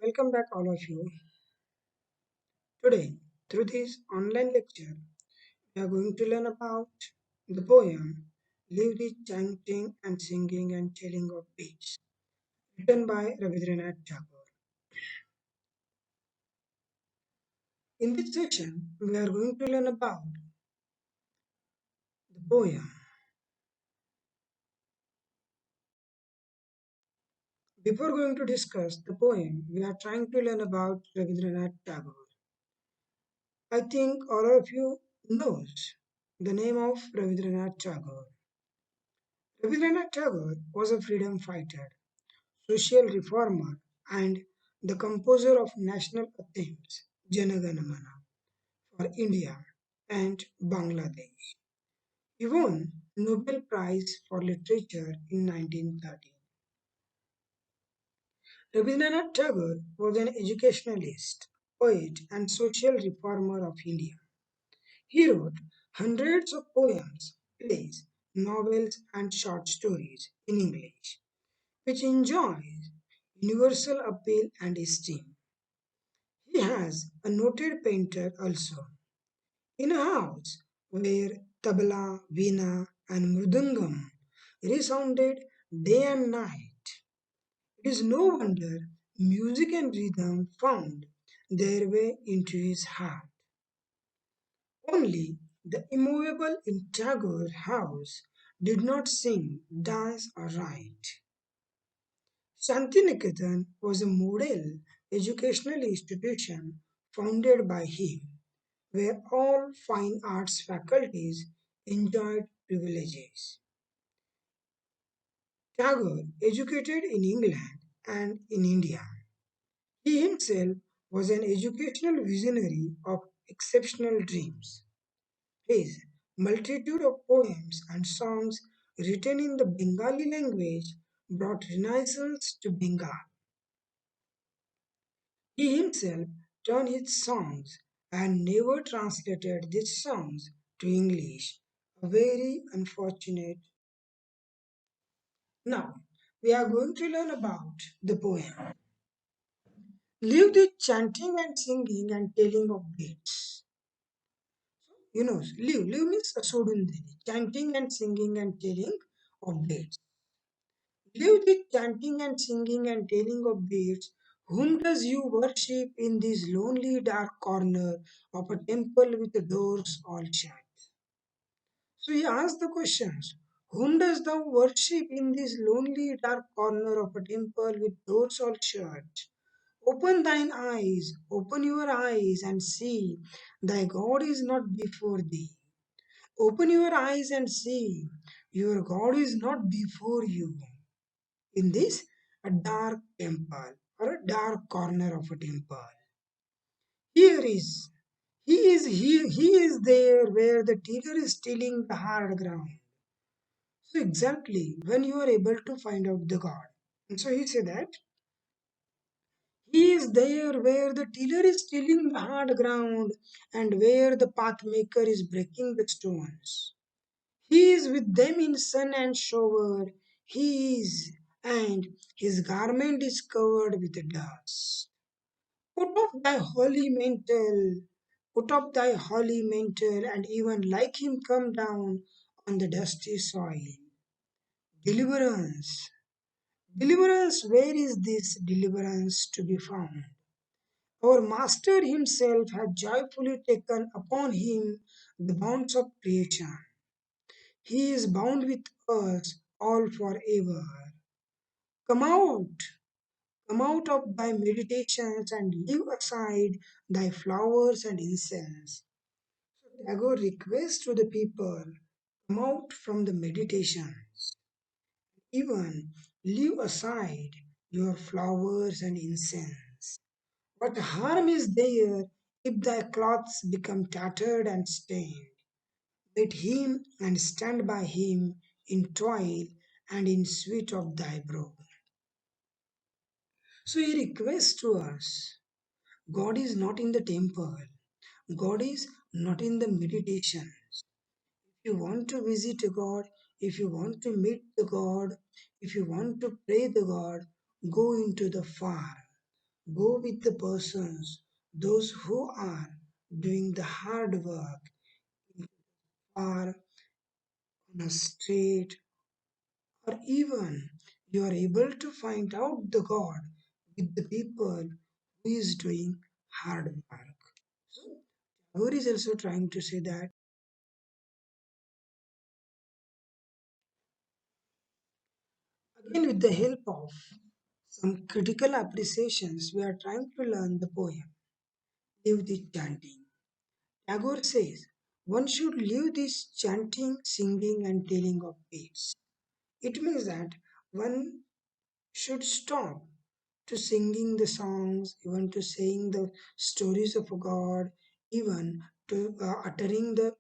Welcome back, all of you. Today, through this online lecture, we are going to learn about the poem Live the Chanting and Singing and Telling of Beats, written by Rabindranath Tagore. In this session, we are going to learn about the poem. Before going to discuss the poem, we are trying to learn about Rabindranath Tagore. I think all of you knows the name of Rabindranath Tagore. Rabindranath Tagore was a freedom fighter, social reformer, and the composer of national anthems Jana Gana Mana for India and Bangladesh. He won Nobel Prize for Literature in 1930. Rabindranath Tagore was an educationalist, poet, and social reformer of India. He wrote hundreds of poems, plays, novels, and short stories in English, which enjoys universal appeal and esteem. He has a noted painter also. In a house where tabla, veena, and mridangam resounded day and night, it is no wonder music and rhythm found their way into his heart. Only the immovable in Tagore house did not sing, dance, or write. Shantiniketan was a model educational institution founded by him, where all fine arts faculties enjoyed privileges. Tagore educated in England and in India. He himself was an educational visionary of exceptional dreams. His multitude of poems and songs written in the Bengali language brought renaissance to Bengal. He himself turned his songs and never translated these songs to English. A very unfortunate. Now, we are going to learn about the poem. Leave the chanting and singing and telling of beats. Leave means sodun dili. Chanting and singing and telling of beats. Leave the chanting and singing and telling of beats. Whom does you worship in this lonely dark corner of a temple with the doors all shut? So he asked the questions. Whom dost thou worship in this lonely dark corner of a temple with doors all shut? Open thine eyes, open your eyes and see, thy God is not before thee. Open your eyes and see, your God is not before you. In this, a dark temple or a dark corner of a temple. Here is, he is there where the tiller is tilling the hard ground. So exactly when you are able to find out the God. And so he said that he is there where the tiller is tilling the hard ground and where the path maker is breaking the stones. He is with them in sun and shower. He is, and his garment is covered with dust. Put off thy holy mantle, put up thy holy mantle, and even like him come down on the dusty soil. Deliverance. Deliverance, where is this deliverance to be found? Our Master Himself has joyfully taken upon Him the bonds of creation. He is bound with us all forever. Come out, come out of thy meditations and leave aside thy flowers and incense. So Tagore requests to the people, come out from the meditations, even leave aside your flowers and incense. What harm is there if thy clothes become tattered and stained? Meet him and stand by him in toil and in sweat of thy brow. So he requests to us God is not in the temple, God is not in the meditation. If you want to visit God, if you want to meet the God, if you want to pray the God, go into the far. Go with the persons, those who are doing the hard work, are on a straight, or even you are able to find out the God with the people who is doing hard work. So Tagore is also trying to say that again with the help of some critical appreciations, we are trying to learn the poem. Leave the chanting. Tagore says one should leave this chanting, singing, and telling of beads. It means that one should stop to singing the songs, even to saying the stories of God, even to uttering the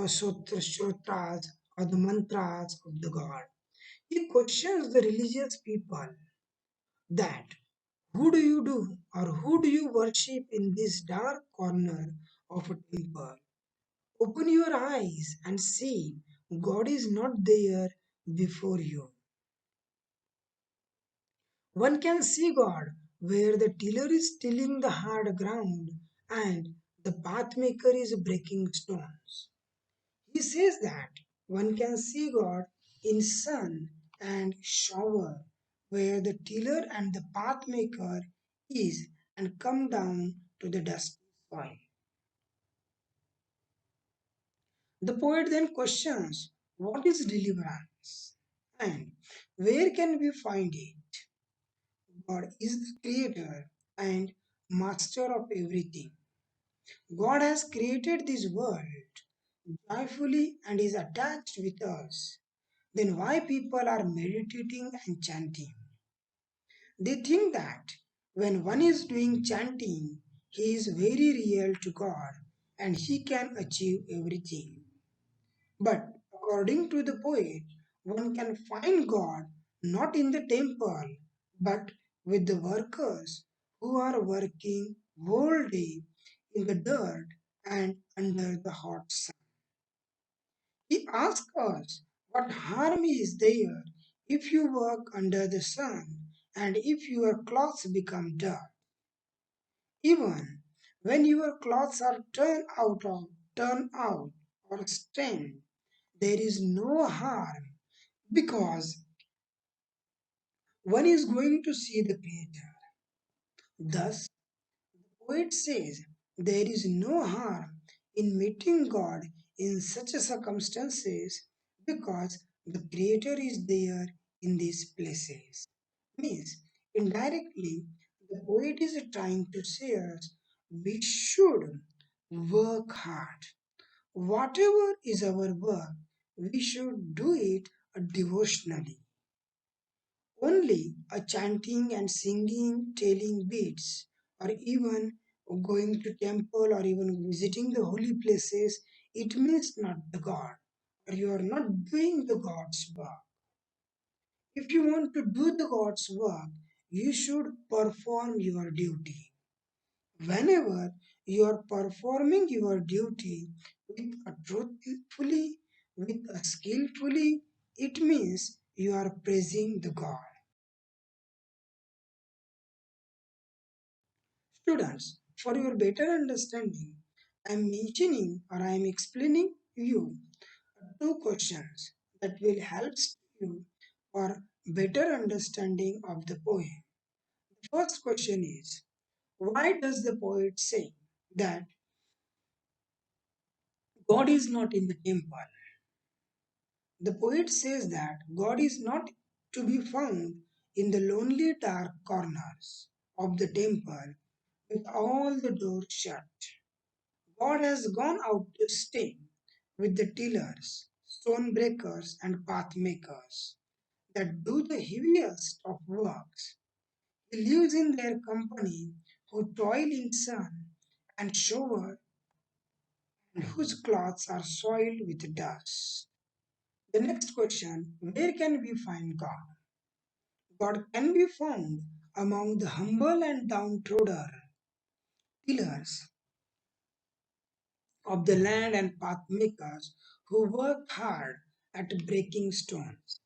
shotras or the mantras of the God. He questions the religious people that who do you do or who do you worship in this dark corner of a temple? Open your eyes and see God is not there before you. One can see God where the tiller is tilling the hard ground and the pathmaker is breaking stones. He says that one can see God in sun and shower where the tiller and the pathmaker is and come down to the dusty soil. The poet then questions what is deliverance and where can we find it? God is the creator and master of everything. God has created this world joyfully and is attached with us. Then why people are meditating and chanting? They think that when one is doing chanting, he is very real to God and he can achieve everything. But according to the poet, one can find God not in the temple, but with the workers who are working whole day in the dirt and under the hot sun. He asks us, what harm is there if you work under the sun and if your clothes become dirt? Even when your clothes are turned out or stained, there is no harm because one is going to see the Creator. Thus, the poet says there is no harm in meeting God in such circumstances because the Creator is there in these places. Means, indirectly, the poet is trying to say us we should work hard. Whatever is our work, we should do it devotionally. Only a chanting and singing, telling beads, or even going to temple or even visiting the holy places, it means not the God, or you are not doing the God's work. If you want to do the God's work, you should perform your duty. Whenever you are performing your duty with a truthfully, with a skillfully, it means you are praising the God. Students, for your better understanding, I am mentioning or I am explaining you two questions that will help you for better understanding of the poem. The first question is, why does the poet say that God is not in the temple? The poet says that God is not to be found in the lonely dark corners of the temple with all the doors shut. God has gone out to stay with the tillers, stone breakers, and path makers that do the heaviest of works. He lives in their company who toil in sun and shower and whose clothes are soiled with dust. The next question, where can we find God? God can be found among the humble and downtrodden tillers of the land and path makers who work hard at breaking stones.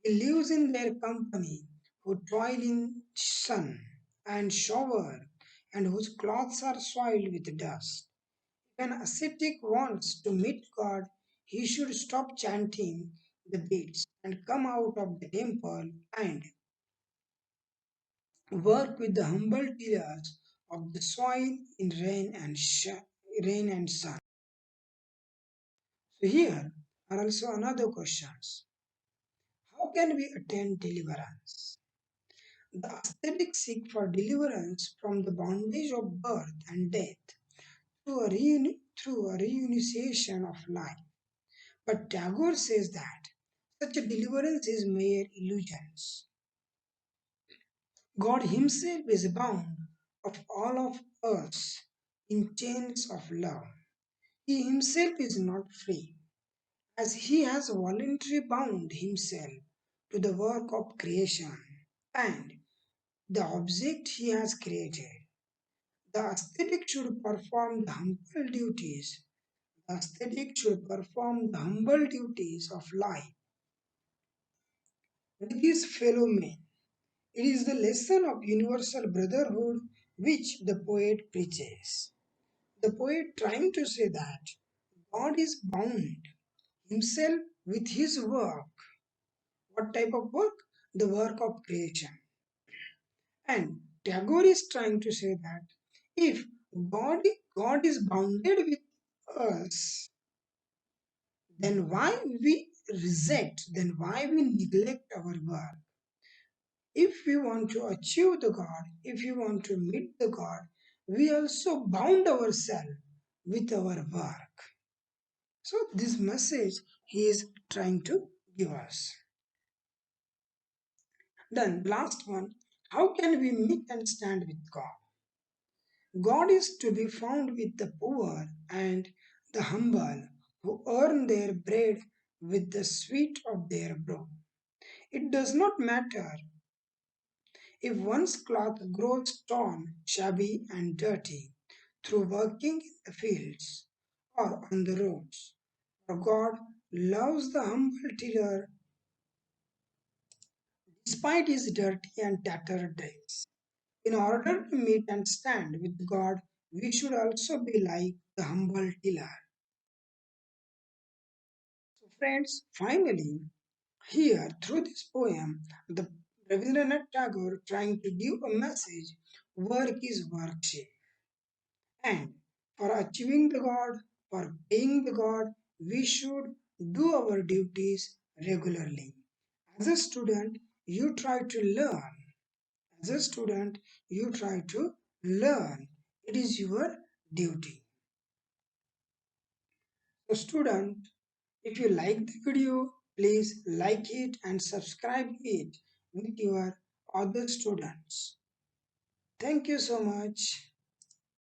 He lives in their company who toil in sun and shower, and whose clothes are soiled with dust. If an ascetic wants to meet God, he should stop chanting the beads and come out of the temple and work with the humble tillers of the soil in rain and sun. So here are also another questions. How can we attain deliverance? The ascetic seek for deliverance from the bondage of birth and death through a reunification of life. But Tagore says that such a deliverance is mere illusions. God Himself is bound of all of us in chains of love. He Himself is not free, as He has voluntarily bound Himself to the work of creation and the object He has created. The ascetic should perform the humble duties. The ascetic should perform the humble duties of life with his fellow men. It is the lesson of universal brotherhood which the poet preaches. The poet trying to say that God is bound himself with his work. What type of work? The work of creation. And Tagore is trying to say that if God, God is bounded with us, then why we reject, then why we neglect our work? If we want to achieve the God, if we want to meet the God, we also bound ourselves with our work. So this message he is trying to give us. Then last one, how can we meet and stand with God? God is to be found with the poor and the humble who earn their bread with the sweat of their brow. It does not matter if one's cloth grows torn, shabby, and dirty through working in the fields or on the roads. For God loves the humble tiller despite his dirty and tattered dress. In order to meet and stand with God, we should also be like the humble tiller. So, friends, finally, here through this poem, the Rabindranath Tagore trying to give a message: work is worship. And for achieving the God, for paying the God, we should do our duties regularly. As a student, you try to learn. As a student, you try to learn. It is your duty. So, student, if you like the video, please like it and subscribe it with your other students. Thank you so much.